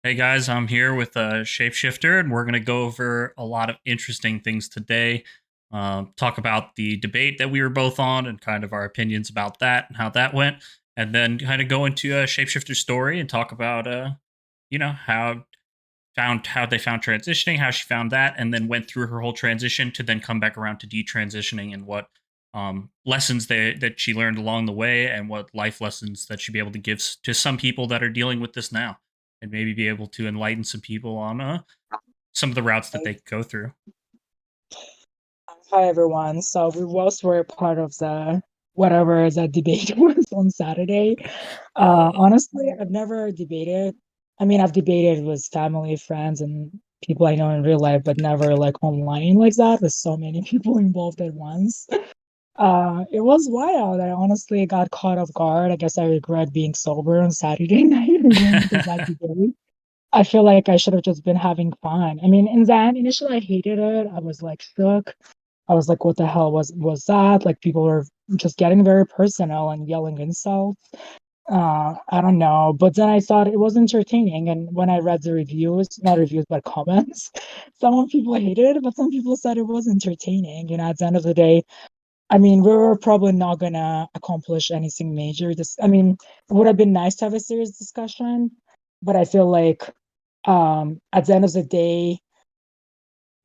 Hey guys, I'm here with ShapeShifter, and we're going to go over a lot of interesting things today. Talk about the debate that we were both on and kind of our opinions about that and how that went, and then kind of go into ShapeShifter's story and talk about, how they found transitioning, how she found that, and then went through her whole transition to then come back around to detransitioning and what lessons that she learned along the way and what life lessons that she'd be able to give to some people that are dealing with this now and maybe be able to enlighten some people on some of the routes that they go through. Hi everyone. So we both were part of the whatever that debate was on Saturday. Honestly, I've never debated. I mean, I've debated with family, friends, and people I know in real life, but never like online like that with so many people involved at once. It was wild. I honestly got caught off guard. I guess I regret being sober on Saturday night and going into that debate. I feel like I should have just been having fun. I mean, in that initially I hated it. I was like shook. I was like, what the hell was that? Like people were just getting very personal and yelling insults. I don't know. But then I thought it was entertaining. And when I read the reviews, not reviews, but comments, some people hated it, but some people said it was entertaining. At the end of the day, I mean, we were probably not gonna accomplish anything major. I mean, it would have been nice to have a serious discussion, but I feel like at the end of the day,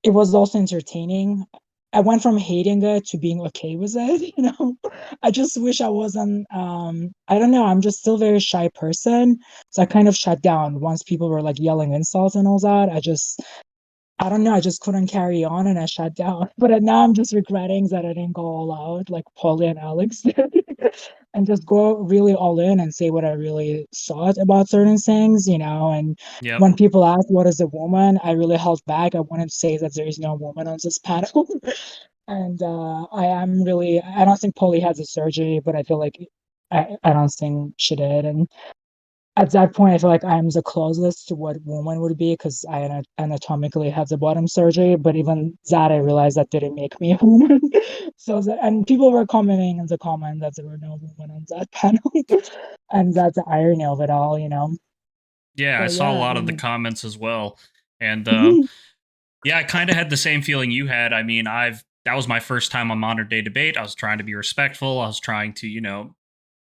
it was also entertaining. I went from hating it to being okay with it. I just wish I wasn't I don't know, I'm just still a very shy person. So I kind of shut down once people were like yelling insults and all that. I don't know, I just couldn't carry on and I shut down. But now I'm just regretting that I didn't go all out like Polly and Alex did and just go really all in and say what I really thought about certain things. And Yep. when people ask what is a woman, I really held back. I wanted to say that there is no woman on this panel. And I don't think Polly has a surgery, but I feel like I don't think she did. And at that point, I feel like I'm the closest to what woman would be because I anatomically had the bottom surgery. But even that, I realized that didn't make me a woman. And people were commenting in the comment that there were no women on that panel, and that's the irony of it all. Yeah, I But saw a yeah, I lot of the mean, comments as well, and yeah, I kind of had the same feeling you had. I mean, I've that was my first time on modern day debate. I was trying to be respectful. I was trying to,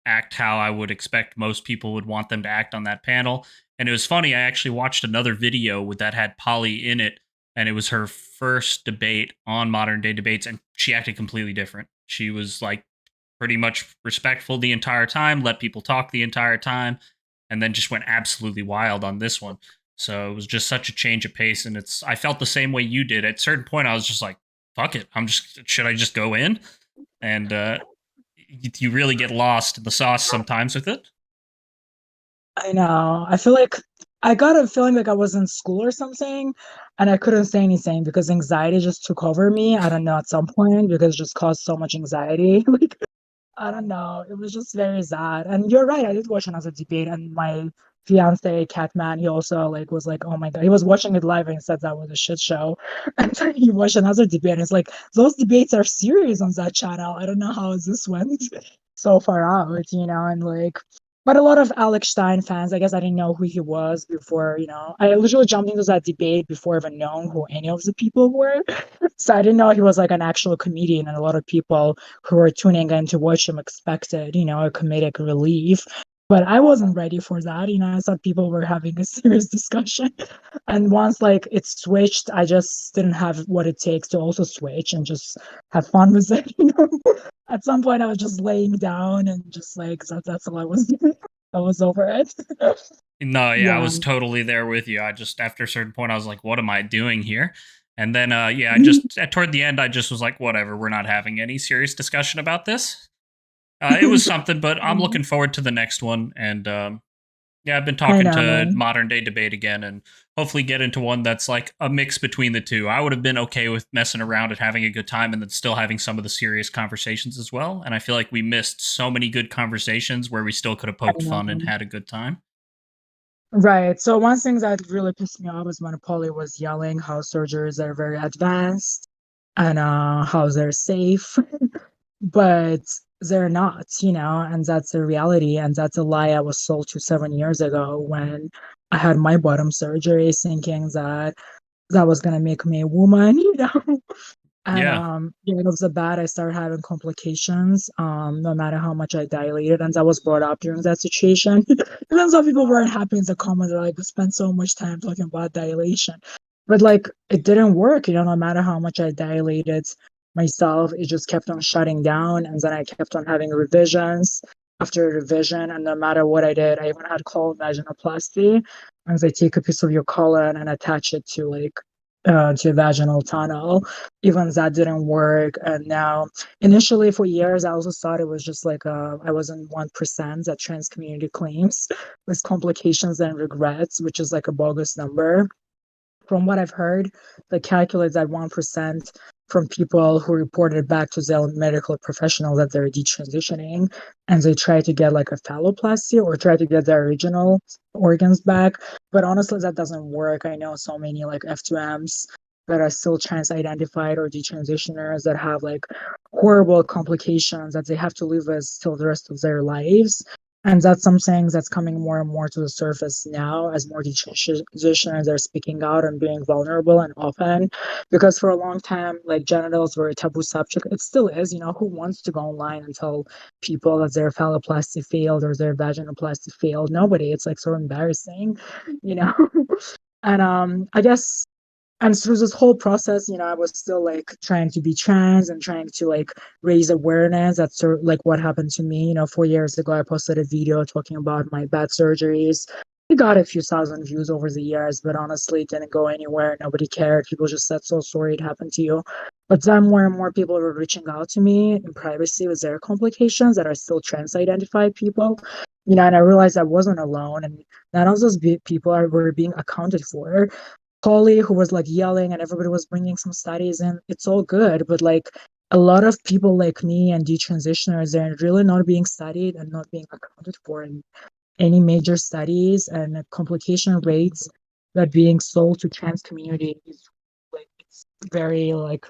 act how I would expect most people would want them to act on that panel. And it was funny. I actually watched another video with that had Polly in it, and it was her first debate on modern day debates, and she acted completely different. She was like pretty much respectful the entire time, let people talk the entire time, and then just went absolutely wild on this one. So it was just such a change of pace, and I felt the same way you did. At a certain point, I was just like, "Fuck it, should I just go in?" And you really get lost in the sauce sometimes with it. I know. I feel like I got a feeling like I was in school or something, and I couldn't say anything because anxiety just took over me. I don't know at some point because it just caused so much anxiety. Like I don't know. It was just very sad. And you're right. I did watch another debate, and my fiance, Catman, he also like was like, "Oh my God!" He was watching it live and said that was a shit show. And then he watched another debate, and it's like those debates are serious on that channel. I don't know how this went so far out. And like, but a lot of Alex Stein fans, I guess I didn't know who he was before. I literally jumped into that debate before even knowing who any of the people were. So I didn't know he was like an actual comedian, and a lot of people who were tuning in to watch him expected a comedic relief. But I wasn't ready for that. I thought people were having a serious discussion. And once like it switched, I just didn't have what it takes to also switch and just have fun with it. At some point I was just laying down and just like that's all I was doing. I was over it. No, yeah, I Yeah. was totally there with you. I just after a certain point, I was like, "What am I doing here?" And then, yeah, I just toward the end, I just was like, "Whatever, we're not having any serious discussion about this." It was something, but I'm looking forward to the next one. And yeah, I've been I talking to know. modern day debate again, and hopefully get into one that's like a mix between the two. I would have been okay with messing around and having a good time, and then still having some of the serious conversations as well. And I feel like we missed so many good conversations where we still could have I poked fun and know. had a good time. Right. So one thing that really pissed me off was when Polly was yelling how surgeries are very advanced and how they're safe. But they're not, and that's the reality. And that's a lie I was sold to 7 years ago when I had my bottom surgery, thinking that that was gonna make me a woman, And Yeah. yeah, it was a bad. I started having complications, no matter how much I dilated. And I was brought up during that situation. And then some people weren't happy in the comments, they're like, we spent so much time talking about dilation. But like it didn't work, no matter how much I dilated myself, it just kept on shutting down. And then I kept on having revisions after revision. And no matter what I did, I even had colon vaginoplasty. And they take a piece of your colon and attach it to to a vaginal tunnel. Even that didn't work. And now, initially for years, I also thought it was just like I was in 1% that trans community claims with complications and regrets, which is like a bogus number. From what I've heard, they calculate that 1% from people who reported back to their medical professional that they're detransitioning and they try to get like a phalloplasty or try to get their original organs back. But honestly, that doesn't work. I know so many like F2Ms that are still trans identified or detransitioners that have like horrible complications that they have to live with till the rest of their lives. And that's something that's coming more and more to the surface now as more transitioners are speaking out and being vulnerable and open. Because for a long time, like genitals were a taboo subject. It still is, who wants to go online and tell people that their phalloplasty failed or their vaginoplasty failed? Nobody. It's like so embarrassing, you know? And I guess and through this whole process, I was still like trying to be trans and trying to like raise awareness. That's sort of like what happened to me. 4 years ago, I posted a video talking about my bad surgeries. It got a few thousand views over the years, but honestly, it didn't go anywhere. Nobody cared. People just said, so sorry it happened to you. But then more and more people were reaching out to me in privacy with their complications that are still trans identified people. And I realized I wasn't alone, and none of those people were being accounted for. Holly who was like yelling and everybody was bringing some studies in. It's all good, but like a lot of people like me and detransitioners are really not being studied and not being accounted for in any major studies, and complication rates that being sold to trans communities, like it's very like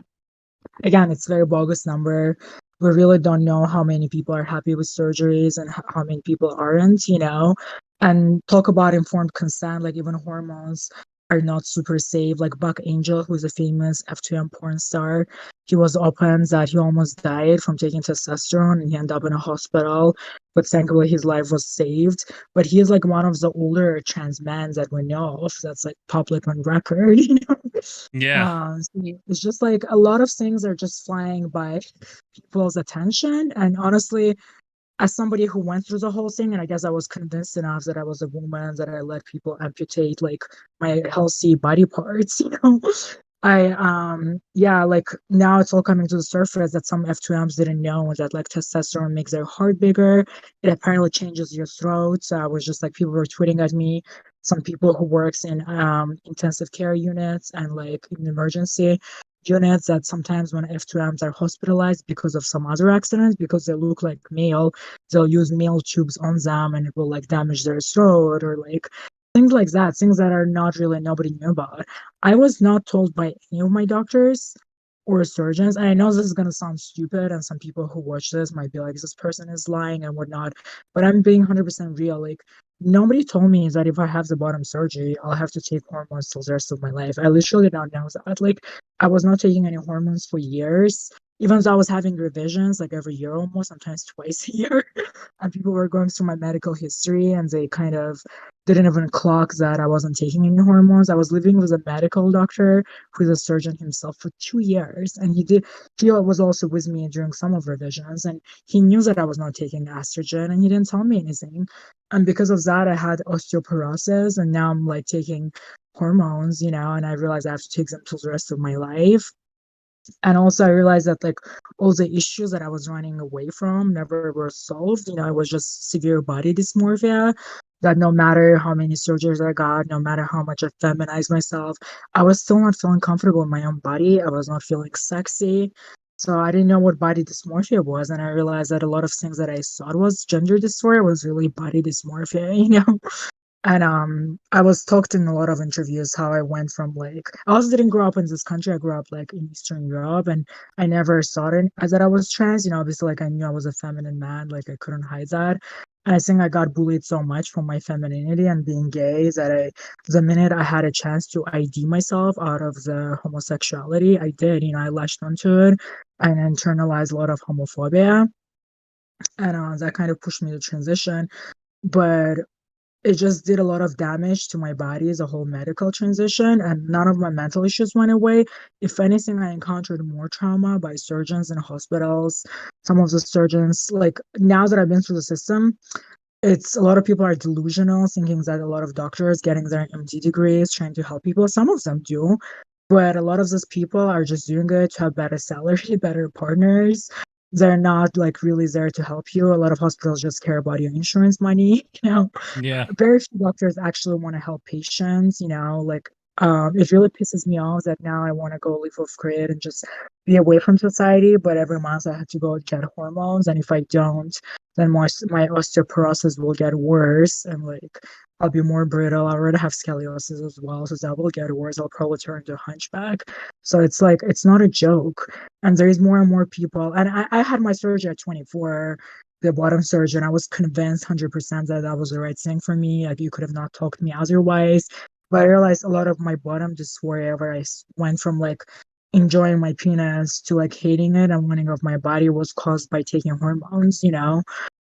again, it's very bogus number. We really don't know how many people are happy with surgeries and how many people aren't, And talk about informed consent, like even hormones are not super safe. Like Buck Angel, who's a famous F2M porn star, he was open that he almost died from taking testosterone and he ended up in a hospital, but thankfully his life was saved. But he is like one of the older trans men that we know of that's like public on record, Yeah. So it's just like a lot of things are just flying by people's attention. And honestly, as somebody who went through the whole thing, and I guess I was convinced enough that I was a woman, that I let people amputate like my healthy body parts, yeah, like now it's all coming to the surface that some F2Ms didn't know that like testosterone makes their heart bigger. It apparently changes your throat. So I was just like people were tweeting at me, some people who works in intensive care units and like in emergency units, that sometimes when F2Ms are hospitalized because of some other accidents, because they look like male, they'll use male tubes on them and it will like damage their throat or like things like that, things that are not really nobody knew about. I was not told by any of my doctors or surgeons. And I know this is going to sound stupid, and some people who watch this might be like, this person is lying and whatnot. But I'm being 100% real. Like, nobody told me that if I have the bottom surgery, I'll have to take hormones till the rest of my life. I literally don't know that. Like, I was not taking any hormones for years. Even though I was having revisions like every year almost, sometimes twice a year. And people were going through my medical history and they kind of didn't even clock that I wasn't taking any hormones. I was living with a medical doctor who's a surgeon himself for 2 years. And he was also with me during some of revisions. And he knew that I was not taking estrogen and he didn't tell me anything. And because of that, I had osteoporosis and now I'm like taking hormones, and I realized I have to take them till the rest of my life. And also I realized that like all the issues that I was running away from never were solved. It was just severe body dysmorphia that no matter how many surgeries I got, no matter how much I feminized myself, I was still not feeling comfortable in my own body. I was not feeling sexy. So I didn't know what body dysmorphia was. And I realized that a lot of things that I thought was gender dysphoria was really body dysmorphia, And I was talked in a lot of interviews how I went from like I also didn't grow up in this country. I grew up like in Eastern Europe, and I never saw it as that I was trans. Obviously, like I knew I was a feminine man, like I couldn't hide that. And I think I got bullied so much for my femininity and being gay that the minute I had a chance to ID myself out of the homosexuality, I did. I latched onto it and internalized a lot of homophobia, and that kind of pushed me to transition. But it just did a lot of damage to my body as a whole medical transition, and none of my mental issues went away. If anything, I encountered more trauma by surgeons in hospitals. Some of the surgeons, like now that I've been through the system, it's a lot of people are delusional, thinking that a lot of doctors getting their MD degrees trying to help people. Some of them do, but a lot of those people are just doing it to have better salary, better partners. They're not like really there to help you. A lot of hospitals just care about your insurance money, Yeah. very few doctors actually want to help patients, like it really pisses me off that now I want to go leave off grid and just be away from society, but every month I have to go get hormones, and if I don't, then my osteoporosis will get worse, and like I'll be more brittle. I already have scoliosis as well, so that will get worse. I'll probably turn into a hunchback. So it's like it's not a joke. And there's more and more people. And I had my surgery at 24, the bottom surgeon. I was convinced 100% that that was the right thing for me. Like you could have not talked to me otherwise. But I realized a lot of my bottom dysphoria, where went from like enjoying my penis to like hating it and wanting of my body, was caused by taking hormones,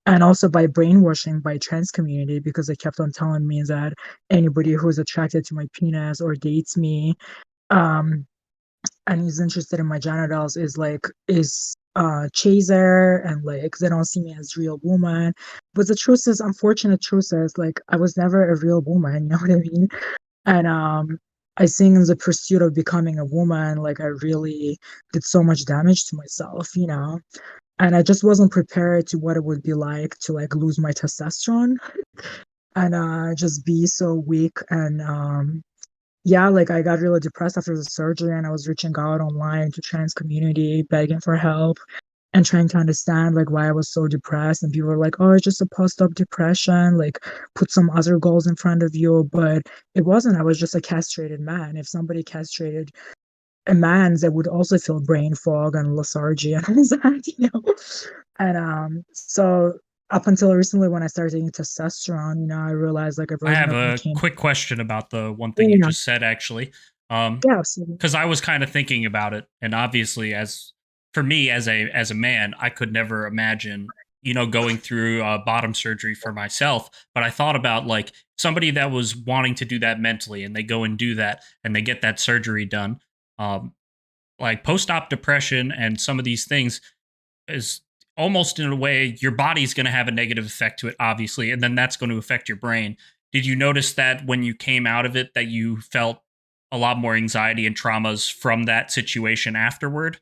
and also by brainwashing by trans community, because they kept on telling me that anybody who's attracted to my penis or dates me, um, and is interested in my genitals is chaser, and like they don't see me as real woman. But the truth is, unfortunate truth is, like I was never a real woman, you know what I mean? And I think in the pursuit of becoming a woman, like I really did so much damage to myself, and I just wasn't prepared to what it would be like to like lose my testosterone and just be so weak. And yeah, like I got really depressed after the surgery, and I was reaching out online to trans community, begging for help and trying to understand like why I was so depressed. And people were like, "Oh, it's just a post-op depression. Like, put some other goals in front of you." But it wasn't. I was just a castrated man. If somebody castrated a man, they would also feel brain fog and lethargy and all that. And so up until recently, when I started taking testosterone, I realized like a I version have of me a came. quick question about the one thing you Yeah, just said, actually. yeah, so, Because I was kind of thinking about it, and obviously, as for me as a man, I could never imagine going through bottom surgery for myself. But I thought about like somebody that was wanting to do that mentally, and they go and do that, and they get that surgery done. Um, like post op depression and some of these things is almost in a way your body's going to have a negative effect to it, obviously, and then that's going to affect your brain. Did you notice that when you came out of it that you felt a lot more anxiety and traumas from that situation afterward?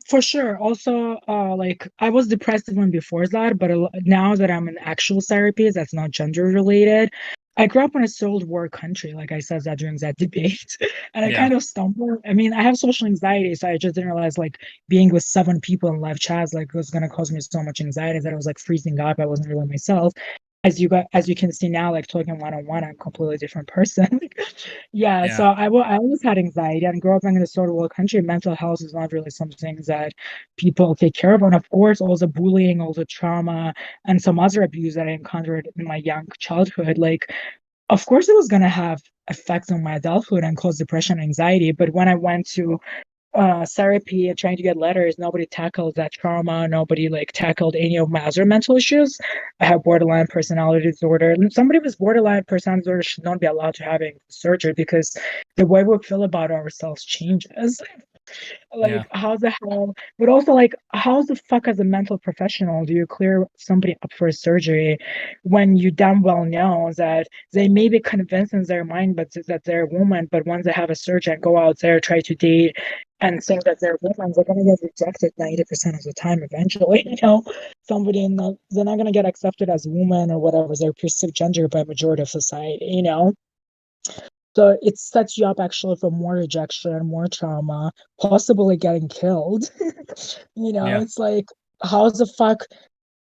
For sure. Also, like I was depressed even before that, but now that I'm in actual therapy, that's not gender related. I grew up in a third world country, like I said that during that debate, and I Yeah. kind of stumbled. I mean, I have social anxiety, so I just didn't realize like being with 7 people in live chats like was gonna cause me so much anxiety that I was like freezing up. I wasn't really myself. As you can see now, like talking one on one, I'm a completely different person. Yeah, Yeah. so I always had anxiety, and growing up in a third world country, mental health is not really something that people take care of. And of course, all the bullying, all the trauma, and some other abuse that I encountered in my young childhood, like, of course, it was going to have effects on my adulthood and cause depression and anxiety. But when I went to therapy and trying to get letters, nobody tackled that trauma. Nobody like tackled any of my other mental issues. I have borderline personality disorder. And somebody with borderline personality disorder should not be allowed to having surgery, because the way we feel about ourselves changes. Yeah. Like, how the hell, but also, like, how the fuck, as a mental professional, do you clear somebody up for surgery when you damn well know that they may be convinced in their mind but that they're a woman, but once they have a surgery and go out there, try to date and think that they're women, they're going to get rejected 90% of the time eventually. Somebody they're not going to get accepted as a woman or whatever, their perceived gender by majority of society. So it sets you up actually for more rejection, more trauma, possibly getting killed. Yeah. It's like, how the fuck?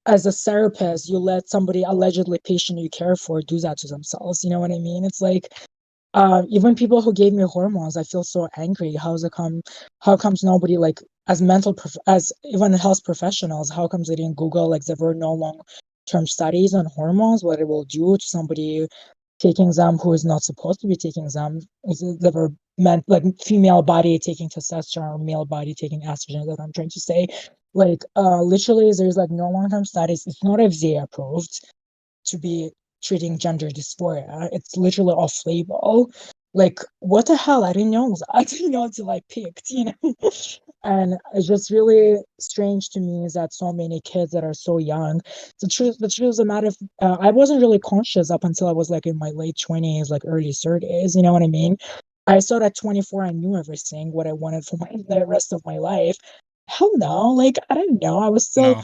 as a therapist, you let somebody allegedly patient you care for do that to themselves. You know what I mean? It's like even people who gave me hormones, I feel so angry. How comes nobody like as even health professionals, how comes they didn't Google like there were no long-term studies on hormones, what it will do to somebody taking them who is not supposed to be taking them? Is it there were meant like female body taking testosterone, or male body taking estrogen, that I'm trying to say. Like literally there's like no long-term studies. It's not FDA approved to be treating gender dysphoria. It's literally off label. Like, what the hell? I didn't know. I didn't know until I picked, you know? And it's just really strange to me is that so many kids that are so young. The truth of the matter, I wasn't really conscious up until I was like in my late 20s, like early 30s. You know what I mean? I thought at 24, I knew everything, what I wanted for the rest of my life. Hell no. Like, I don't know. I was still No.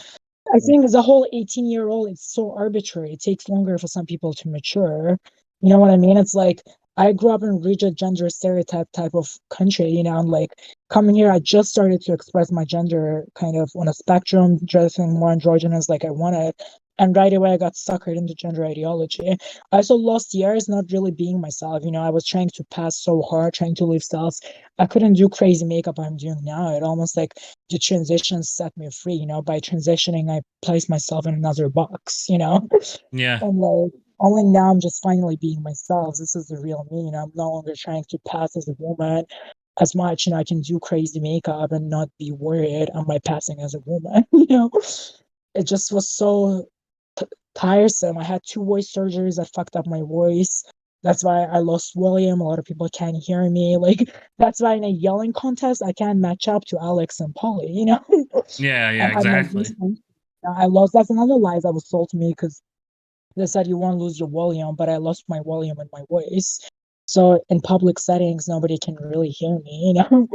I think as a whole 18-year-old, it's so arbitrary. It takes longer for some people to mature. You know what I mean? It's like I grew up in a rigid gender stereotype type of country, you know, and like coming here, I just started to express my gender kind of on a spectrum, dressing more androgynous like I wanted. And right away, I got suckered into gender ideology. I also lost years not really being myself. You know, I was trying to pass so hard, trying to live styles. I couldn't do crazy makeup I'm doing now. It almost like the transition set me free. You know, by transitioning, I placed myself in another box, you know? Yeah. And like only now I'm just finally being myself. This is the real me. You know, I'm no longer trying to pass as a woman as much. You know, I can do crazy makeup and not be worried am I passing as a woman, you know? It just was so tiresome. I had two voice surgeries that fucked up my voice. That's why I lost William. A lot of people can't hear me. Like that's why in a yelling contest I can't match up to Alex and Polly, you know? Yeah, I yeah, had my exactly. I lost. That's another lie that was sold to me because they said you won't lose your volume, but I lost my volume and my voice. So in public settings, nobody can really hear me, you know?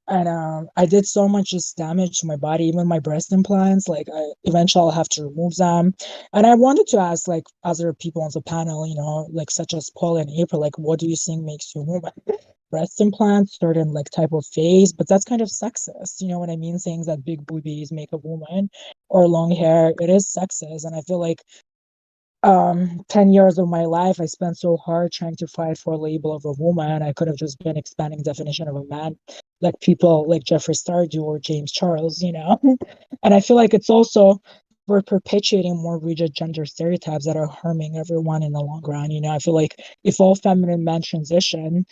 And I did so much just damage to my body, even my breast implants. Like, eventually I'll have to remove them. And I wanted to ask, like, other people on the panel, you know, like such as Paul and April, like, what do you think makes you a woman? Breast implants, certain like type of face, but that's kind of sexist. You know what I mean? Saying that big boobies make a woman or long hair, it is sexist. And I feel like 10 years of my life I spent so hard trying to fight for a label of a woman. I could have just been expanding definition of a man, like people like Jeffree Star do or James Charles, you know. And I feel like it's also we're perpetuating more rigid gender stereotypes that are harming everyone in the long run. You know, I feel like if all feminine men transition,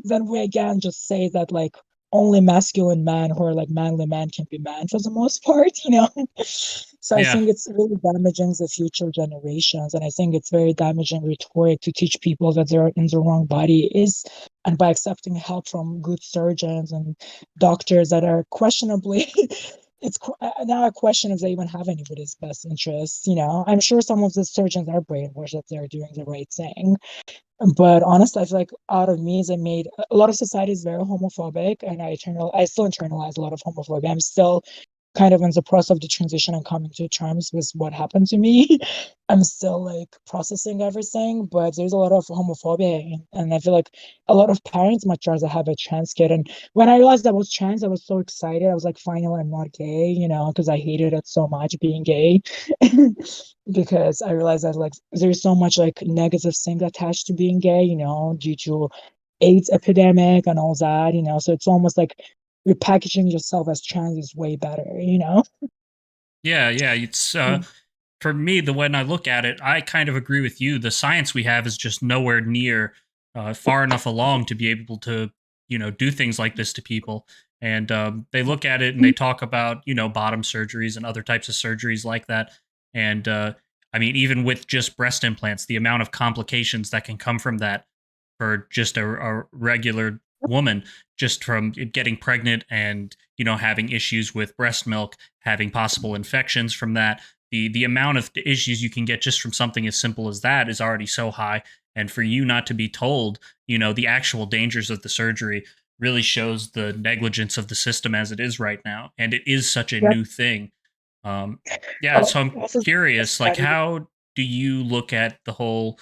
then we again just say that like only masculine men who are like manly men can be men for the most part, you know. So I Yeah. think it's really damaging the future generations, and I think it's very damaging rhetoric to teach people that they're in the wrong body is, and by accepting help from good surgeons and doctors that are questionably, now I question if they even have anybody's best interests. You know, I'm sure some of the surgeons are brainwashed that they're doing the right thing, but honestly, I feel like out of me, I made a lot of society is very homophobic, and I still internalize a lot of homophobia. I'm still kind of in the process of the transition and coming to terms with what happened to me. I'm still like processing everything, but there's a lot of homophobia, and I feel like a lot of parents much rather have a trans kid. And when I realized I was trans, I was so excited. I was like, finally, I'm not gay, you know, because I hated it so much being gay. Because I realized that like there's so much like negative things attached to being gay, you know, due to AIDS epidemic and all that, you know. So it's almost like you're packaging yourself as trans is way better, you know? Yeah, yeah. It's for me, the when I look at it, I kind of agree with you. The science we have is just nowhere near far enough along to be able to, do things like this to people. And they look at it and they talk about, bottom surgeries and other types of surgeries like that. And I mean, even with just breast implants, the amount of complications that can come from that for just a regular woman, just from getting pregnant and, having issues with breast milk, having possible infections from that, the amount of issues you can get just from something as simple as that is already so high. And for you not to be told, the actual dangers of the surgery really shows the negligence of the system as it is right now. And it is such a Yep. new thing. Um, yeah, so I'm Also, curious, like, study. how do you look at the whole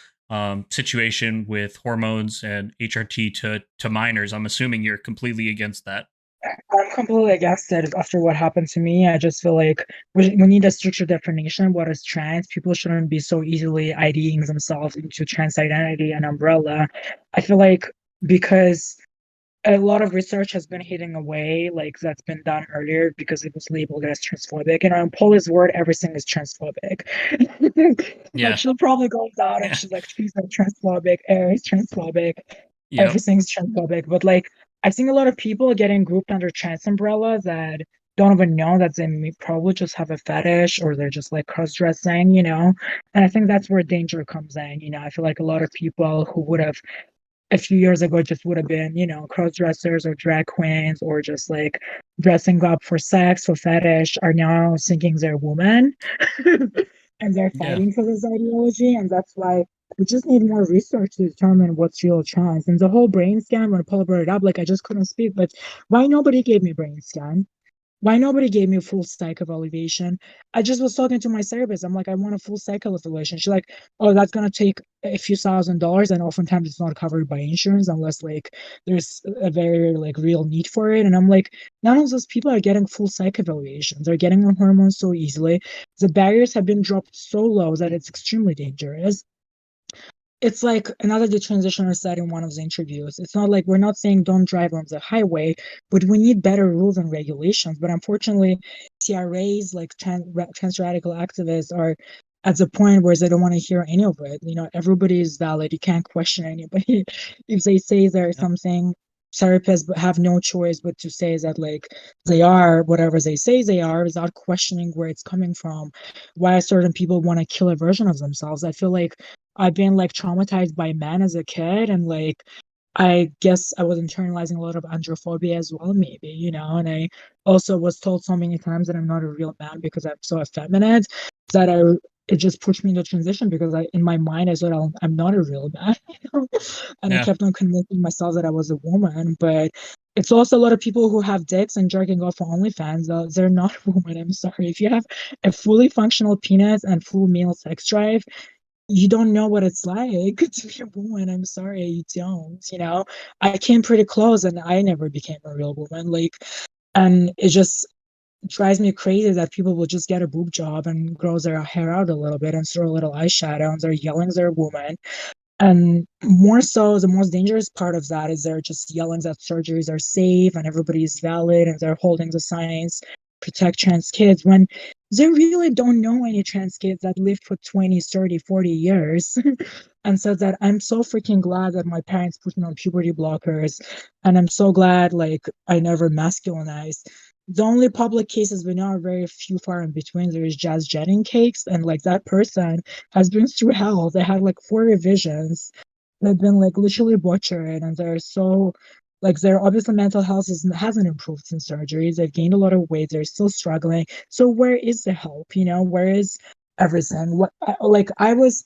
situation with hormones and HRT to minors? I'm assuming you're completely against that. I'm completely against it after what happened to me. I just feel like we need a stricter definition of what is trans. People shouldn't be so easily IDing themselves into trans identity and umbrella. I feel like because a lot of research has been hitting away, like that's been done earlier because it was labeled as transphobic. And on Polish word, everything is transphobic. Like Yeah. she'll probably go out and Yeah. she's like, trees are transphobic, air is transphobic, Yep. everything's transphobic. But like I've seen a lot of people getting grouped under trans umbrella that don't even know that they may probably just have a fetish or they're just like cross-dressing, you know? And I think that's where danger comes in. You know, I feel like a lot of people who would have a few years ago just would have been, you know, cross dressers or drag queens or just like dressing up for sex, for fetish, are now thinking they're women and they're Yeah. fighting for this ideology. And that's why we just need more research to determine what's real trans. And the whole brain scan, when Paul brought it up, like I just couldn't speak, but why nobody gave me brain scan? Why nobody gave me a full psych evaluation? I just was talking to my therapist. I'm like, I want a full psych evaluation. She's like, oh, that's gonna take a few $1,000s, and oftentimes it's not covered by insurance unless like there's a very like real need for it. And I'm like, none of those people are getting full psych evaluations. They're getting on hormones so easily. The barriers have been dropped so low that it's extremely dangerous. It's like another detransitioner said in one of the interviews. It's not like we're not saying don't drive on the highway, but we need better rules and regulations. But unfortunately, TRAs, like trans radical activists, are at the point where they don't want to hear any of it. You know, everybody is valid. You can't question anybody. If they say there's Yep. something, therapists have no choice but to say that like they are whatever they say they are without questioning where it's coming from, why certain people want to kill a version of themselves. I feel like I've been like traumatized by men as a kid, and like I guess I was internalizing a lot of androphobia as well, maybe, you know. And I also was told so many times that I'm not a real man because I'm so effeminate that it just pushed me into transition because in my mind I thought I'm not a real man, you know? And I Yeah. kept on convincing myself that I was a woman. But it's also a lot of people who have dicks and jerking off for OnlyFans. They're not women. I'm sorry. If you have a fully functional penis and full male sex drive, you don't know what it's like to be a woman. I'm sorry, you don't. You know, I came pretty close and I never became a real woman. Like, and it just drives me crazy that people will just get a boob job and grow their hair out a little bit and throw a little eyeshadow and they're yelling they're a woman. And more so, the most dangerous part of that is they're just yelling that surgeries are safe and everybody's valid and they're holding the signs, protect trans kids, when they really don't know any trans kids that lived for 20, 30, 40 years. And so that I'm so freaking glad that my parents put me on puberty blockers. And I'm so glad like I never masculinized. The only public cases we know are very few far in between. There is Jazz Jennings case, and like that person has been through hell. They had like 4 revisions. They've been like literally butchered, and they're so like their obviously mental health hasn't improved since surgeries. They've gained a lot of weight. They're still struggling. So where is the help? You know, where is everything? What like I was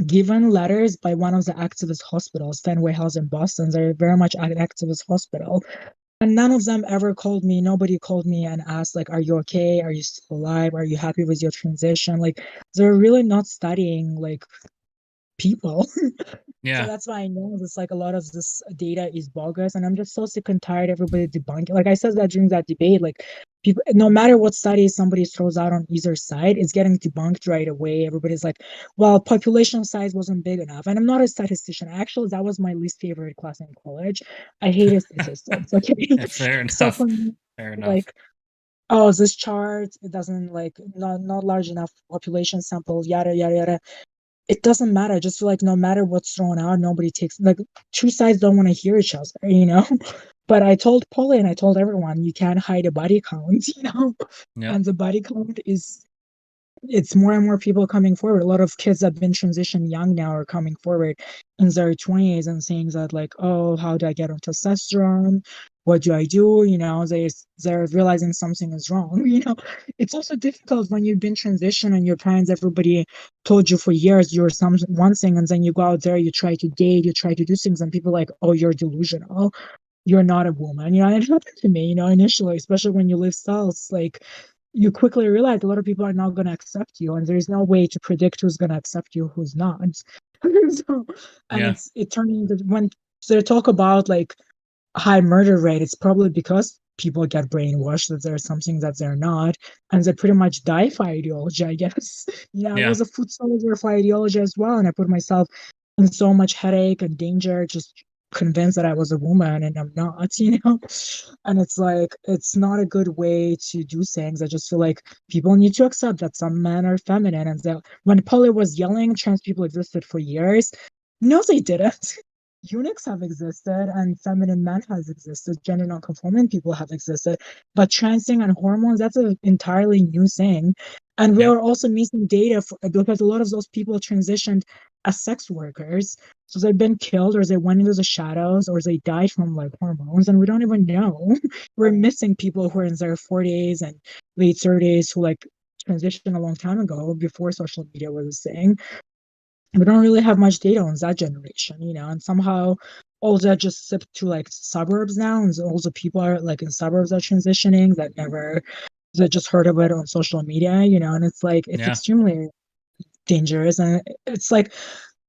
given letters by one of the activist hospitals, Fenway House in Boston. They're very much an activist hospital. And none of them ever called me. Nobody called me and asked, like, are you okay? Are you still alive? Are you happy with your transition? Like, they're really not studying like people. So Yeah. that's why I know this like a lot of this data is bogus. And I'm just so sick and tired everybody debunking. Like I said that during that debate, like people no matter what studies somebody throws out on either side, it's getting debunked right away. Everybody's like, well, population size wasn't big enough. And I'm not a statistician. Actually, that was my least favorite class in college. I hated statistics. Okay. Yeah, fair So enough. for me, Fair enough. like, oh, this chart, it doesn't like not large enough population sample, yada yada yada. It doesn't matter. Just like no matter what's thrown out, nobody takes like two sides don't want to hear each other, you know. But I told Polly and I told everyone you can't hide a body count, you know, Yep. and the body count is it's more and more people coming forward. A lot of kids that have been transitioned young now are coming forward in their 20s and saying that like, oh, how do I get on testosterone? What do I do? You know, they're realizing something is wrong. You know, it's also difficult when you've been transitioned and your parents, everybody told you for years you're some one thing, and then you go out there, you try to date, you try to do things, and people are like, oh, you're delusional. You're not a woman. You know, and it happened to me, you know, initially, especially when you live south, like you quickly realize a lot of people are not going to accept you, and there's no way to predict who's going to accept you, who's not. So, and Yeah. it turned into when they talk about like high murder rate, it's probably because people get brainwashed that there's something that they're not, and they pretty much die for ideology, I guess. I Yeah. was a foot soldier for ideology as well, and I put myself in so much headache and danger just convinced that I was a woman and I'm not. And it's like it's not a good way to do things. I just feel like people need to accept that some men are feminine, and that when Polly was yelling, trans people existed for years. No, they didn't. Eunuchs have existed and feminine men has existed, gender non-conforming people have existed, but transing and hormones, that's an entirely new thing. And we Yep. are also missing data because a lot of those people transitioned as sex workers. So they've been killed or they went into the shadows or they died from like hormones and we don't even know. We're missing people who are in their 40s and late 30s who like transitioned a long time ago before social media was a thing. We don't really have much data on that generation, and somehow all that just slipped to like suburbs now, and all the people are like in suburbs are transitioning that just heard of it on social media, and it's like it's Yeah. extremely dangerous, and it's like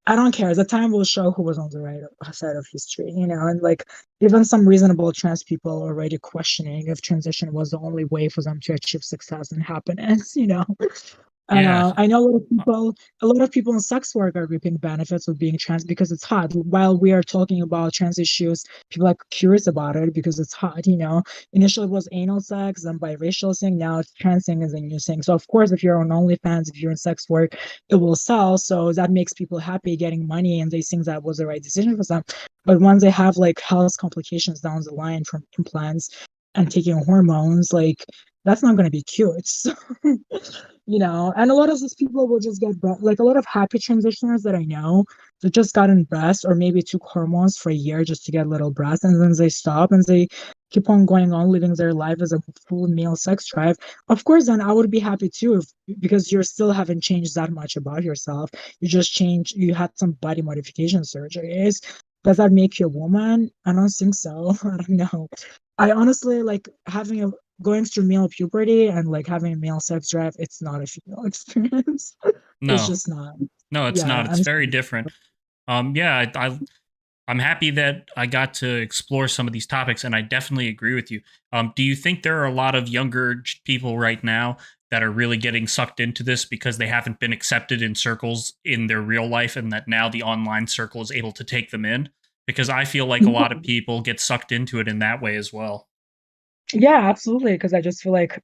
I don't care. The time will show who was on the right side of history, and like even some reasonable trans people are already questioning if transition was the only way for them to achieve success and happiness. And Yeah. I know a lot of people in sex work are reaping benefits of being trans because it's hot. While we are talking about trans issues, people are curious about it because it's hot. Initially it was anal sex and biracial thing. Now it's trans thing is a new thing. So of course, if you're on OnlyFans, if you're in sex work, it will sell. So that makes people happy getting money and they think that was the right decision for them. But once they have like health complications down the line from implants and taking hormones, like that's not going to be cute. And a lot of those people will just get like a lot of happy transitioners that I know that just gotten breasts or maybe took hormones for a year just to get little breasts and then they stop and they keep on going on living their life as a full male sex drive. Of course, then I would be happy too because you still haven't changed that much about yourself. You had some body modification surgeries. Does that make you a woman? I don't think so. I don't know. I honestly like going through male puberty and like having a male sex drive, it's not a female experience. It's No. just not. No, it's Yeah, not. It's I'm very different. Yeah, I'm happy that I got to explore some of these topics, and I definitely agree with you. Do you think there are a lot of younger people right now that are really getting sucked into this because they haven't been accepted in circles in their real life, and that now the online circle is able to take them in? Because I feel like a lot of people get sucked into it in that way as well. yeah, absolutely. Because I just feel like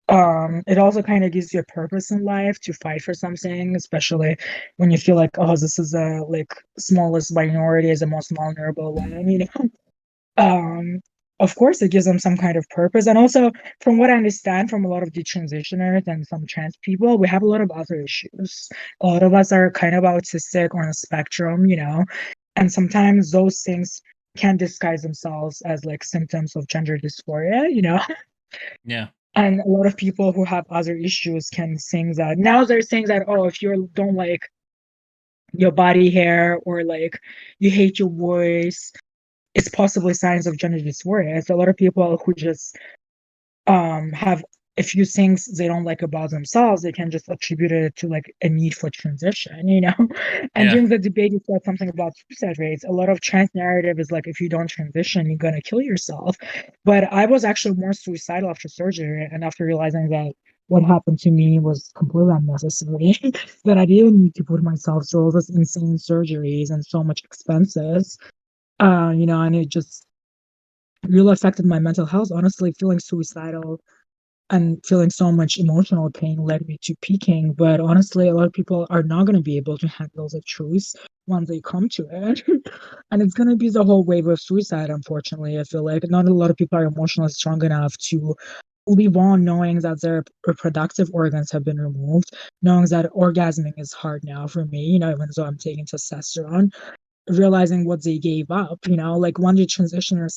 it also kind of gives you a purpose in life to fight for something, especially when you feel like, oh, this is a like smallest minority is the most vulnerable one. Um, of course, it gives them some kind of purpose. And also, from what I understand from a lot of detransitioners and some trans people, we have a lot of other issues. A lot of us are kind of autistic or on a spectrum, and sometimes those things can disguise themselves as like symptoms of gender dysphoria. Yeah. And a lot of people who have other issues can think that now they're saying that, oh, if you don't like your body hair or like you hate your voice, it's possibly signs of gender dysphoria. It's a lot of people who just have a few things they don't like about themselves, they can just attribute it to like a need for transition. And Yeah. during the debate, you said something about suicide rates. A lot of trans narrative is like if you don't transition, you're gonna kill yourself. But I was actually more suicidal after surgery and after realizing that what happened to me was completely unnecessary. That I didn't need to put myself through all these insane surgeries and so much expenses. And it just really affected my mental health. Honestly, feeling suicidal and feeling so much emotional pain led me to peaking. But honestly, a lot of people are not going to be able to handle the truth once they come to it. And it's going to be the whole wave of suicide, unfortunately. I feel like not a lot of people are emotionally strong enough to live on knowing that their reproductive organs have been removed, knowing that orgasming is hard now for me, even though I'm taking testosterone, realizing what they gave up, like one of the transitioner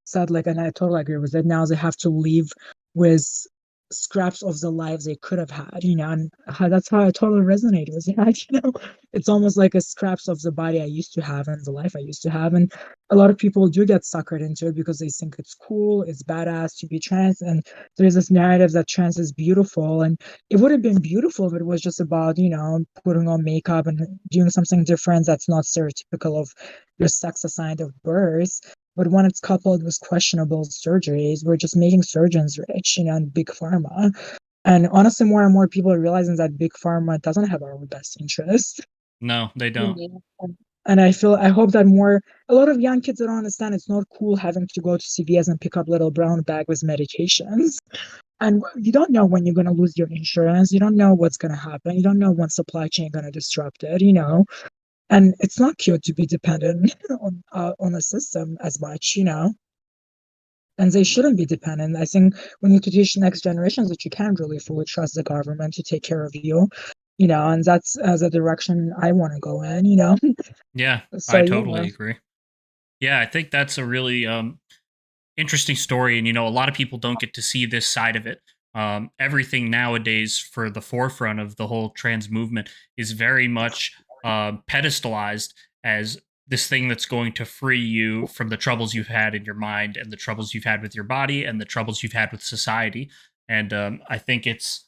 said like, and I totally agree with it. Now they have to leave with scraps of the lives they could have had, and that's how I totally resonate with it. It's almost like a scraps of the body I used to have and the life I used to have. And a lot of people do get suckered into it because they think it's cool, it's badass to be trans. And there's this narrative that trans is beautiful. And it would have been beautiful if it was just about, putting on makeup and doing something different that's not stereotypical of your sex assigned of birth. But when it's coupled with questionable surgeries, we're just making surgeons rich, and big pharma. And honestly, more and more people are realizing that big pharma doesn't have our best interest. No, they You don't. know? And I hope that a lot of young kids don't understand it's not cool having to go to CVS and pick up little brown bag with medications. And you don't know when you're going to lose your insurance. You don't know what's going to happen. You don't know when supply chain going to disrupt it. And it's not cute to be dependent on a system as much. And they shouldn't be dependent. I think we need to teach next generations that you can't really fully trust the government to take care of you. And that's the direction I want to go in. Yeah, So I yeah. totally agree. Yeah, I think that's a really interesting story, and a lot of people don't get to see this side of it. Everything nowadays for the forefront of the whole trans movement is very much pedestalized as this thing that's going to free you from the troubles you've had in your mind and the troubles you've had with your body and the troubles you've had with society. And I think it's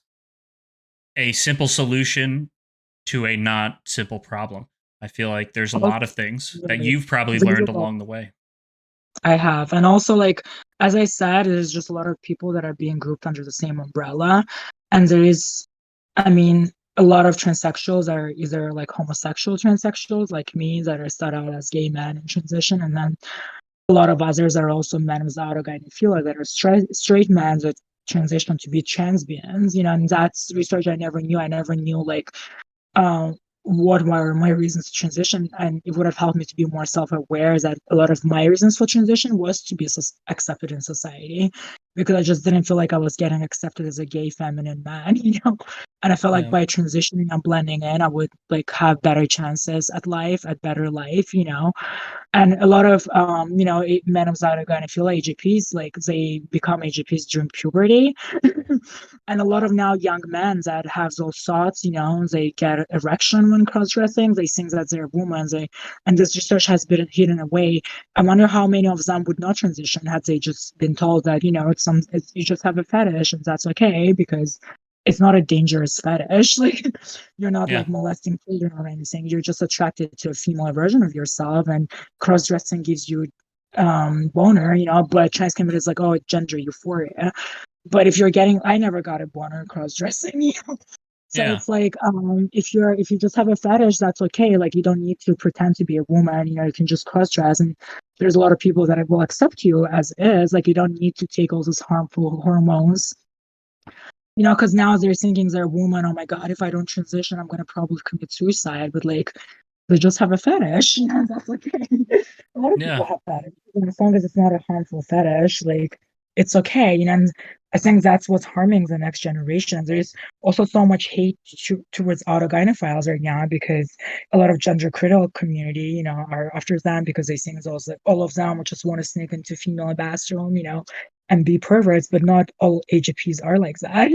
a simple solution to a not simple problem. I feel like there's a Also, lot of things that right. you've probably There's learned a lot. along the way. I have. And also, like, as I said, there's just a lot of people that are being grouped under the same umbrella. And there is, I mean, a lot of transsexuals are either like homosexual transsexuals, like me, that are start out as gay men and transition. And then a lot of others are also men without a gynephilia that are straight men that transition to be trans beings. And that's research I never knew. I never knew, like, um, what were my reasons to transition, and it would have helped me to be more self-aware that a lot of my reasons for transition was to be accepted in society, because I just didn't feel like I was getting accepted as a gay feminine man. And I felt like Yeah. by transitioning and blending in, I would like have better chances at life, at better life. And a lot of men of Zydeco, I feel like AGPs, like they become AGPs during puberty. And a lot of now young men that have those thoughts, they get erection when cross-dressing. They think that they're women. And this research has been hidden away. I wonder how many of them would not transition had they just been told that you just have a fetish and that's okay, because it's not a dangerous fetish. Like, you're not Yeah. like molesting children or anything. You're just attracted to a female version of yourself, and cross-dressing gives you boner, but trans community is like, oh, gender euphoria. But if you're getting, I never got a boner cross-dressing. So Yeah. it's like, if you just have a fetish, that's okay. Like, you don't need to pretend to be a woman. You can just cross-dress, and there's a lot of people that will accept you as is. Like, you don't need to take all those harmful hormones. Because now they're thinking they're a woman. Oh my God, if I don't transition, I'm gonna probably commit suicide. But like, they just have a fetish. That's okay. A lot of people Yeah. have fetishes, and as long as it's not a harmful fetish, like, it's okay. And I think that's what's harming the next generation. There's also so much hate towards autogynephiles right now, because a lot of gender critical community, are after them because they think those like all of them just want to sneak into female bathroom, and be perverts, but not all AGPs are like that.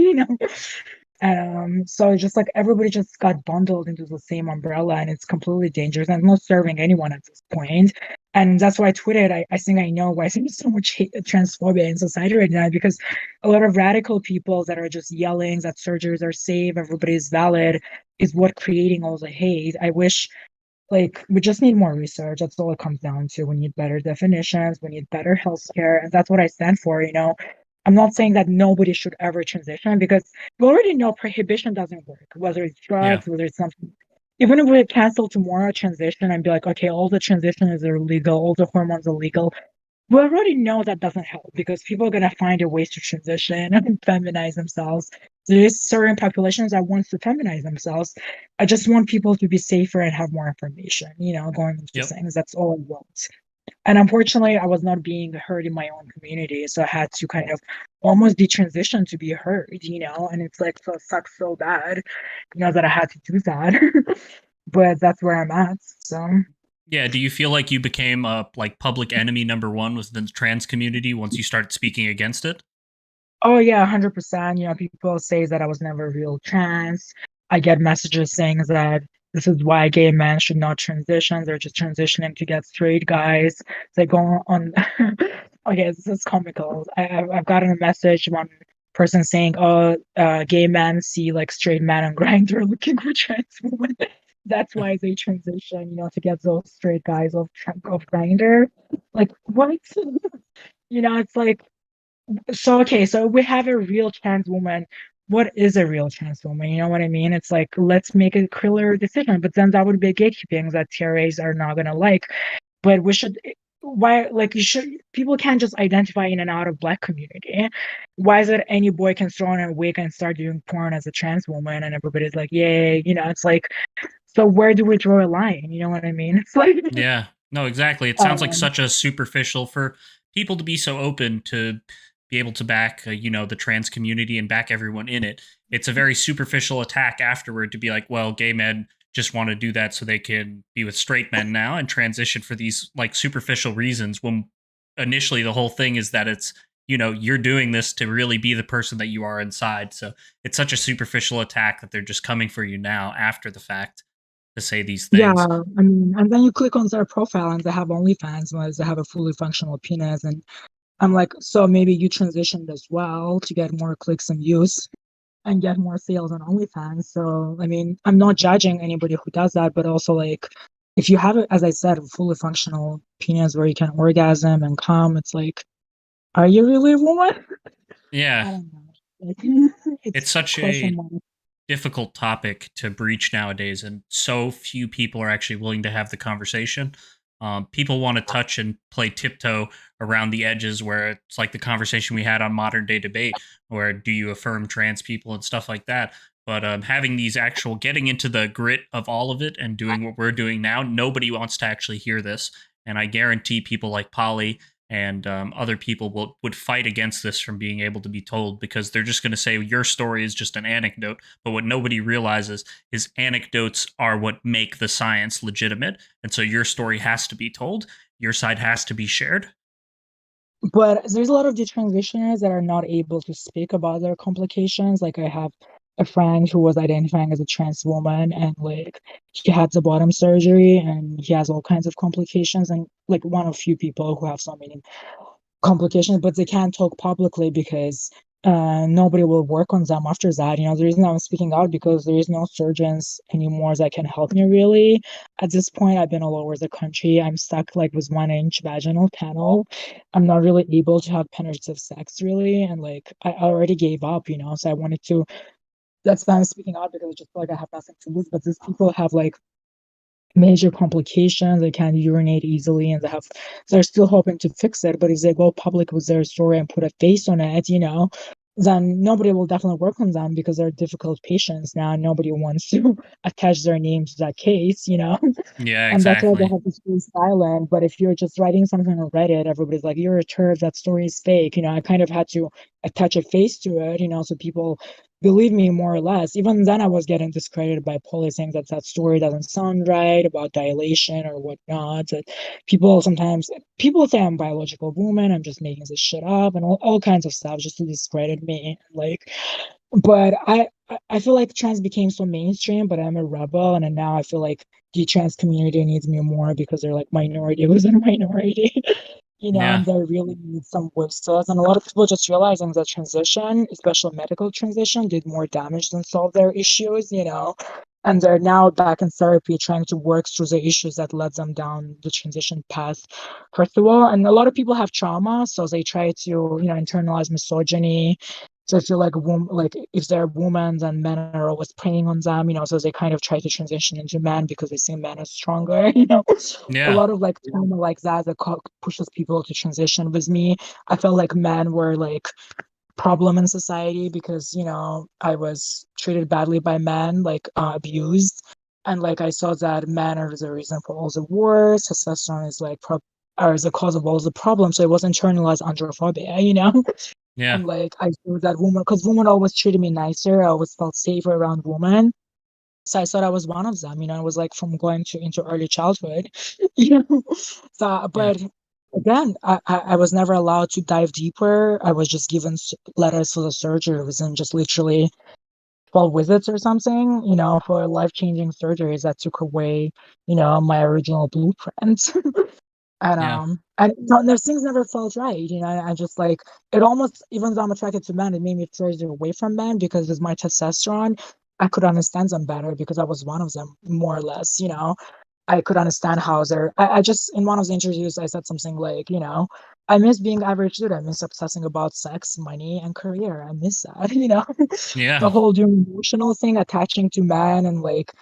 So it's just like everybody just got bundled into the same umbrella, and it's completely dangerous and not serving anyone at this point. And that's why I tweeted, I think I know why there's so much hate, transphobia in society right now, because a lot of radical people that are just yelling that surgeries are safe, everybody's valid, is what creating all the hate. I wish, like, we just need more research. That's all it comes down to. We need better definitions. We need better healthcare, and that's what I stand for. I'm not saying that nobody should ever transition, because we already know prohibition doesn't work. Whether it's Yeah. drugs, whether it's something. Even if we cancel tomorrow transition and be like, okay, all the transition is illegal, all the hormones are illegal, we already know that doesn't help, because people are going to find a ways to transition and feminize themselves. There's certain populations that wants to feminize themselves. I just want people to be safer and have more information, going into Yep. things. That's all I want. And unfortunately, I was not being heard in my own community. So I had to kind of almost detransition to be heard, and it's like, so it sucks so bad, that I had to do that. But that's where I'm at. So. Yeah. Do you feel like you became like public enemy number one within the trans community once you started speaking against it? Oh yeah, 100%. People say that I was never real trans. I get messages saying that this is why gay men should not transition. They're just transitioning to get straight guys. They go on. Okay, this is comical. I've gotten a message, one person saying, "Oh, gay men see like straight men on Grindr looking for trans women." That's why they transition, to get those straight guys off Grinder. Like what? It's like so okay, so we have a real trans woman. What is a real trans woman? You know what I mean? It's like let's make a clear decision, but then that would be gatekeeping that TRAs are not gonna like. But we should why like you should people can't just identify in and out of black community. Why is it any boy can throw on a wig and start doing porn as a trans woman and everybody's like, yay, it's like so where do we draw a line? You know what I mean? It's like Yeah, no, exactly. It sounds like um such a superficial for people to be so open to be able to back, the trans community and back everyone in it. It's a very superficial attack afterward to be like, well, gay men just want to do that so they can be with straight men now and transition for these like superficial reasons. When initially the whole thing is that it's you're doing this to really be the person that you are inside. So it's such a superficial attack that they're just coming for you now after the fact to say these yeah, things. I mean, and then you click on their profile and they have OnlyFans, whereas they have a fully functional penis. And I'm like, so maybe you transitioned as well to get more clicks and views and get more sales on OnlyFans. So, I mean, I'm not judging anybody who does that, but also like, if you have it, as I said, a fully functional penis where you can orgasm and come, it's like, are you really a woman? Yeah, I don't know. Like, it's it's such question a mark. difficult topic to breach nowadays, and so few people are actually willing to have the conversation. People want to touch and play tiptoe around the edges, where it's like the conversation we had on modern day debate, where do you affirm trans people and stuff like that. But having these actual getting into the grit of all of it and doing what we're doing now, nobody wants to actually hear this. And I guarantee people like Polly and other people would fight against this from being able to be told because they're just going to say your story is just an anecdote. But what nobody realizes is anecdotes are what make the science legitimate, and so your story has to be told, your side has to be shared. But there's a lot of detransitioners that are not able to speak about their complications. Like I have a friend who was identifying as a trans woman and like he had the bottom surgery and he has all kinds of complications and like one of few people who have so many complications, but they can't talk publicly because nobody will work on them after that. The reason I'm speaking out because there is no surgeons anymore that can help me really. At this point, I've been all over the country. I'm stuck like with 1 inch vaginal canal. I'm not really able to have penetrative sex really, and like I already gave up, So I wanted to. That's why I'm speaking out because I just feel like I have nothing to lose. But these people have like major complications. They can't urinate easily, and they're still hoping to fix it. But if they go public with their story and put a face on it, then nobody will definitely work on them because they're difficult patients now. Nobody wants to attach their name to that case. Yeah, And that's why they exactly. have to stay silent. But if you're just writing something on Reddit, everybody's like, you're a turd, that story is fake. I kind of had to attach a face to it, so people believe me more or less. Even then, I was getting discredited by police saying that that story doesn't sound right about dilation or whatnot. That people say I'm a biological woman, I'm just making this shit up and all kinds of stuff just to discredit me. Like, but I feel like trans became so mainstream, but I'm a rebel, and then now I feel like the trans community needs me more because they're like minority within a minority, Yeah, and they really need some voices. And a lot of people just realizing that transition, especially medical transition, did more damage than solve their issues. And they're now back in therapy trying to work through the issues that led them down the transition path, first of all. And a lot of people have trauma, so they try to, internalize misogyny. So I feel like like if they're women, then men are always preying on them, so they kind of try to transition into men because they see men as stronger, a yeah, lot of like trauma like that pushes people to transition. With me, I felt like men were like problem in society because I was treated badly by men, like abused, and like I saw that men are the reason for all the wars. Testosterone is like or is the cause of all the problems. So it was internalized androphobia. yeah, And like I saw that woman because women always treated me nicer. I always felt safer around women. So I thought I was one of them. It was like from going to into early childhood, you know. So, yeah, but again, I was never allowed to dive deeper. I was just given letters for the surgery. It was in just literally 12 visits or something, for life-changing surgeries that took away, my original blueprint. And yeah, those things never felt right. I just like it almost even though I'm attracted to men, it made me further away from men because it's my testosterone. I could understand them better because I was one of them, more or less, you know. I could understand how they're. I just in one of the interviews I said something like, you know, I miss being average dude. I miss obsessing about sex, money, and career. I miss that, you know. The Yeah. whole doing emotional thing, attaching to men and like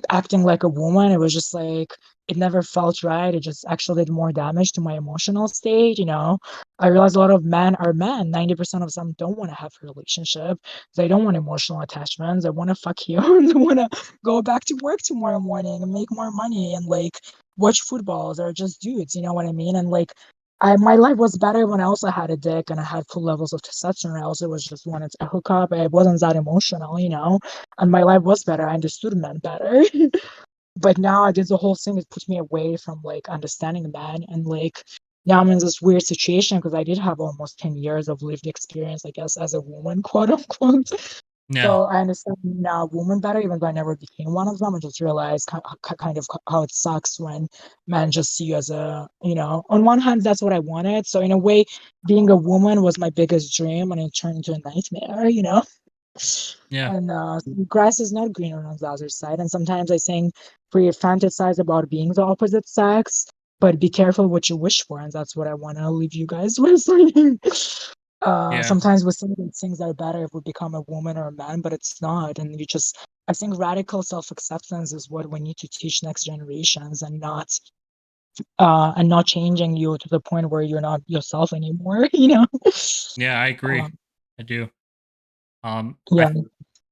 acting like a woman. It was just like it never felt right. It just actually did more damage to my emotional state, you know. I realized a lot of men are men. 90% of them don't want to have a relationship. They don't want emotional attachments. They want to fuck you. They want to go back to work tomorrow morning and make more money and like watch footballs. They're just dudes, you know what I mean? And like my life was better when I also had a dick and I had full levels of testosterone. I also was just wanted to hook up. I wasn't that emotional, you know, and my life was better. I understood men better. But now I did the whole thing. It put me away from like understanding men, and like now I'm in this weird situation because I did have almost 10 years of lived experience, I guess, as a woman, quote unquote. Yeah. So I understand now women better, even though I never became one of them. I just realized kind of how it sucks when men just see you as a, you know, on one hand, that's what I wanted. So in a way, being a woman was my biggest dream, and it turned into a nightmare, you know? Yeah. And grass is not greener on the other side. And sometimes I think we fantasize about being the opposite sex, but be careful what you wish for. And that's what I want to leave you guys with. Yeah. Sometimes we think that things are better if we become a woman or a man, but it's not. And you just, I think radical self-acceptance is what we need to teach next generations, and not changing you to the point where you're not yourself anymore, you know? Yeah, I agree. Um, I do. Um, yeah,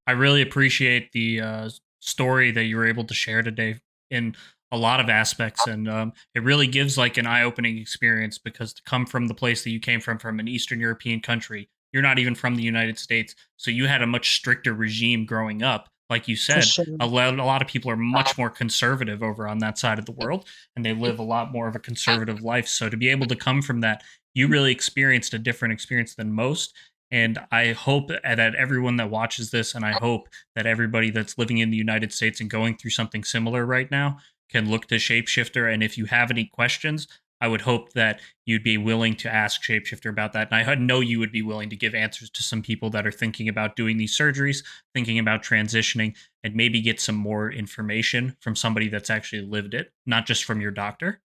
I I really appreciate the story that you were able to share today in a lot of aspects, and it really gives like an eye-opening experience because to come from the place that you came from an Eastern European country, you're not even from the United States, so you had a much stricter regime growing up. Like you for said, sure. a lot of people are much more conservative over on that side of the world, and they live a lot more of a conservative life. So to be able to come from that, you really experienced a different experience than most. And I hope that everyone that watches this, and I hope that everybody that's living in the United States and going through something similar right now can look to Shapeshifter. And if you have any questions, I would hope that you'd be willing to ask Shapeshifter about that. And I know you would be willing to give answers to some people that are thinking about doing these surgeries, thinking about transitioning, and maybe get some more information from somebody that's actually lived it, not just from your doctor.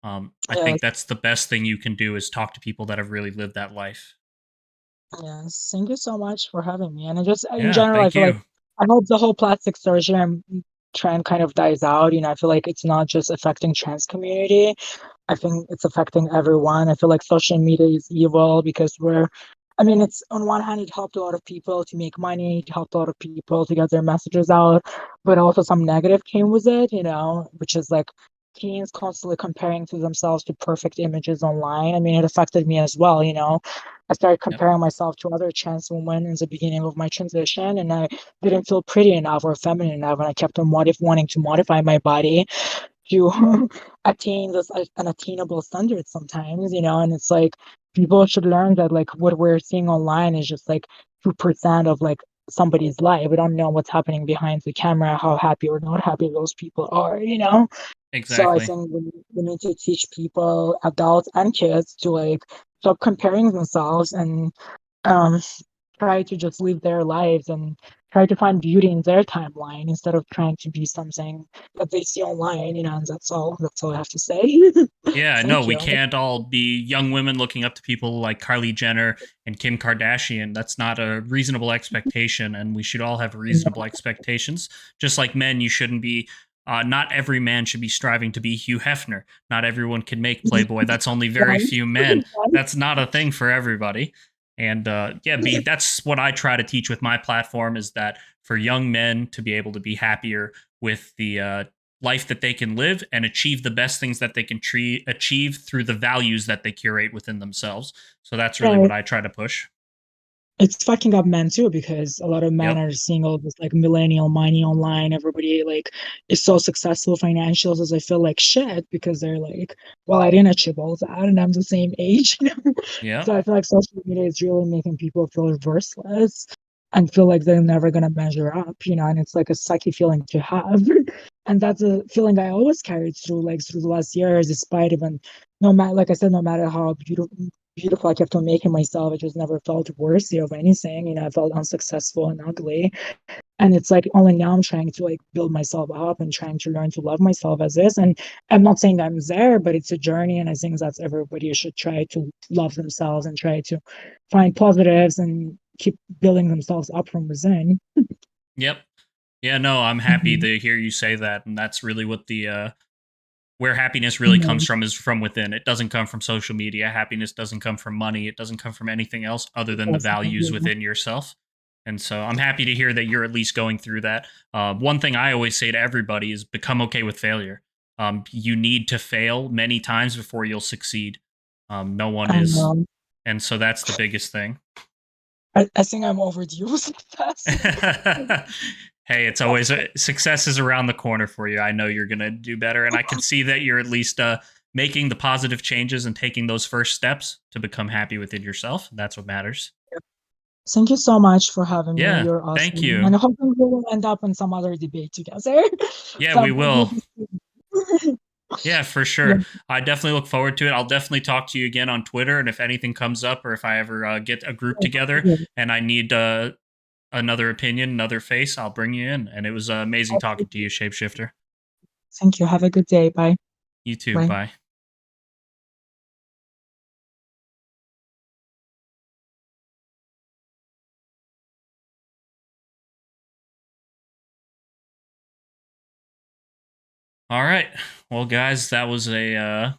I Yeah, think that's the best thing you can do is talk to people that have really lived that life. yes, thank you so much for having me. And I just, in Yeah, general, I thank feel like you. I hope the whole plastic surgery trend kind of dies out. You know, I feel like it's not just affecting trans community. I think it's affecting everyone. I feel like social media is evil because I mean, it's on one hand, it helped a lot of people to make money, it helped a lot of people to get their messages out, but also some negative came with it, you know, which is like teens constantly comparing to themselves to perfect images online. I mean, it affected me as well, you know. I started Yep. comparing myself to other trans women in the beginning of my transition, and I didn't feel pretty enough or feminine enough, and I kept on wanting to modify my body to attain this an attainable standard sometimes, you know, and it's like people should learn that like what we're seeing online is just like 2% of like somebody's life. We don't know what's happening behind the camera, how happy or not happy those people are, you know. So I Exactly. think we need to teach people, adults and kids, to like stop comparing themselves and um try to just live their lives and try to find beauty in their timeline instead of trying to be something that they see online, you know, and that's all I have to say. Yeah, no, Thank we you. can't all be young women looking up to people like Kylie Jenner and Kim Kardashian. That's not a reasonable expectation, and we should all have reasonable expectations. Just like men, you shouldn't be. Not every man should be striving to be Hugh Hefner. Not everyone can make Playboy. That's only very few men. That's not a thing for everybody. And yeah, that's what I try to teach with my platform is that for young men to be able to be happier with the life that they can live and achieve the best things that they can achieve through the values that they curate within themselves. So that's really what Right. I try to push. It's fucking up men too because a lot of men Yep. are seeing all this like millennial money online. Everybody like is so successful financials as I feel like shit because they're like, well, I didn't achieve all that and I'm the same age, you know? Yep. So I feel like social media is really making people feel worthless and feel like they're never gonna measure up, you know, and it's like a sucky feeling to have. And that's a feeling I always carried through like through the last years, despite even no matter like I said, no matter how beautiful. I kept on making myself. I just never felt worthy of anything. I felt unsuccessful and ugly. And it's like only now I'm trying to like build myself up and trying to learn to love myself as is. And I'm not saying I'm there, but it's a journey. And I think that's everybody should try to love themselves and try to find positives and keep building themselves up from within. Yep. Yeah, no, I'm happy Mhm. to hear you say that, and that's really what the where happiness really comes Mhm. from is from within. It doesn't come from social media. Happiness doesn't come from money. It doesn't come from anything else other than the Yes, values yeah. within yourself. And so I'm happy to hear that you're at least going through that. One thing I always say to everybody is become okay with failure. You need to fail many times before you'll succeed. No one And is. And so that's the biggest thing. I think I'm overdue with success. Hey, it's always success is around the corner for you. I know you're gonna do better, and I can see that you're at least making the positive changes and taking those first steps to become happy within yourself. That's what matters. Thank you so much for having me. Yeah, You're thank awesome. And you. I hope we will end up in some other debate together. Yeah, we Some will. maybe. Yeah, for Yeah, sure. I definitely look forward to it. I'll definitely talk to you again on Twitter, and if anything comes up, or if I ever get a group together yeah. and I need another opinion, another face, I'll bring you in. And it was amazing talking to you, Shapeshifter. Thank you. Have a good day. Bye. You too. Bye. Bye. All right. Well, guys, that was a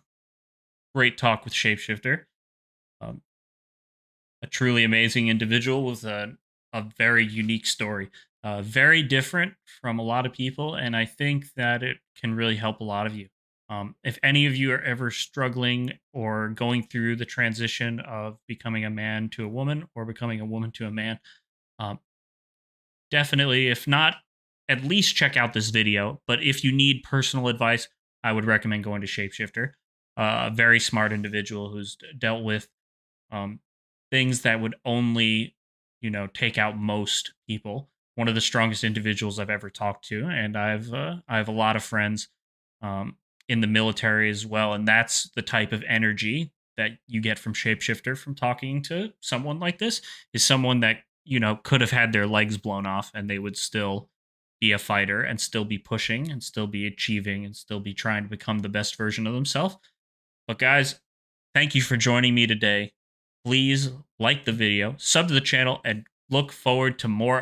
great talk with Shapeshifter. Um, a truly amazing individual with a very unique story. Very different from a lot of people, and I think that it can really help a lot of you. If any of you are ever struggling or going through the transition of becoming a man to a woman or becoming a woman to a man, um, definitely, if not, at least check out this video. But if you need personal advice, I would recommend going to Shapeshifter. A very smart individual who's dealt with um, things that would only, take out most people. One of the strongest individuals I've ever talked to, and I have a lot of friends um, in the military as well, and that's the type of energy that you get from Shapeshifter from talking to someone like this is someone that could have had their legs blown off and they would still be a fighter and still be pushing and still be achieving and still be trying to become the best version of themselves. But guys, thank you for joining me today. Please like the video, sub to the channel, and look forward to more